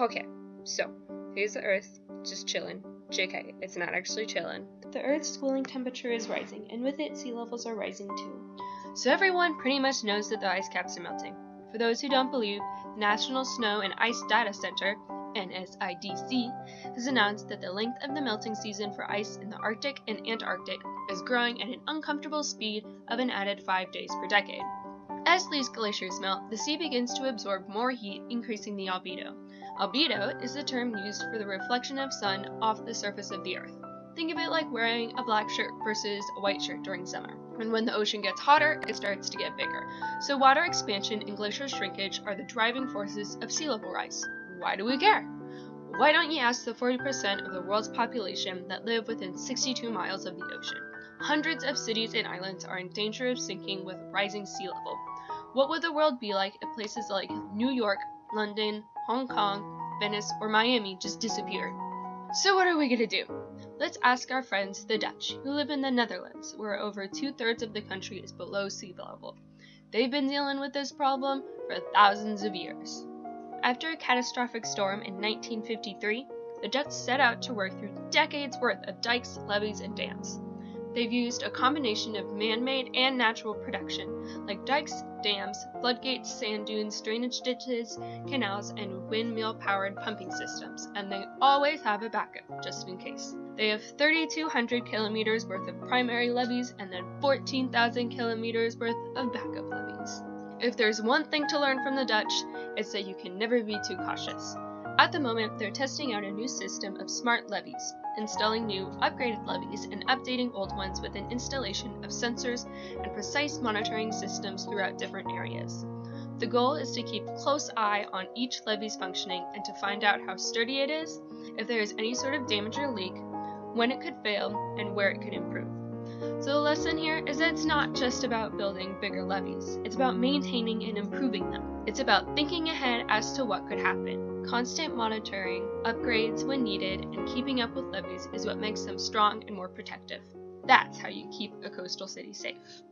Okay, so here's the Earth, just chilling. JK, it's not actually chilling. The Earth's cooling temperature is rising, and with it, sea levels are rising too. So everyone pretty much knows that the ice caps are melting. For those who don't believe, the National Snow and Ice Data Center, NSIDC, has announced that the length of the melting season for ice in the Arctic and Antarctic is growing at an uncomfortable speed of an added 5 days per decade. As these glaciers melt, the sea begins to absorb more heat, increasing the albedo. Albedo is the term used for the reflection of sun off the surface of the Earth. Think of it like wearing a black shirt versus a white shirt during summer. And when the ocean gets hotter, it starts to get bigger. So water expansion and glacier shrinkage are the driving forces of sea level rise. Why do we care? Why don't you ask the 40% of the world's population that live within 62 miles of the ocean? Hundreds of cities and islands are in danger of sinking with rising sea level. What would the world be like if places like New York, London, Hong Kong, Venice, or Miami just disappeared? So what are we gonna do? Let's ask our friends, the Dutch, who live in the Netherlands, where over 2/3 of the country is below sea level. They've been dealing with this problem for thousands of years. After a catastrophic storm in 1953, the Dutch set out to work through decades worth of dikes, levees, and dams. They've used a combination of man-made and natural production, like dikes, dams, floodgates, sand dunes, drainage ditches, canals, and windmill-powered pumping systems, and they always have a backup, just in case. They have 3,200 kilometers worth of primary levees and then 14,000 kilometers worth of backup levees. If there's one thing to learn from the Dutch, it's that you can never be too cautious. At the moment, they're testing out a new system of smart levees, installing new, upgraded levees and updating old ones with an installation of sensors and precise monitoring systems throughout different areas. The goal is to keep a close eye on each levee's functioning and to find out how sturdy it is, if there is any sort of damage or leak, when it could fail, and where it could improve. So the lesson here is that it's not just about building bigger levees, it's about maintaining and improving them. It's about thinking ahead as to what could happen. Constant monitoring, upgrades when needed, and keeping up with levees is what makes them strong and more protective. That's how you keep a coastal city safe.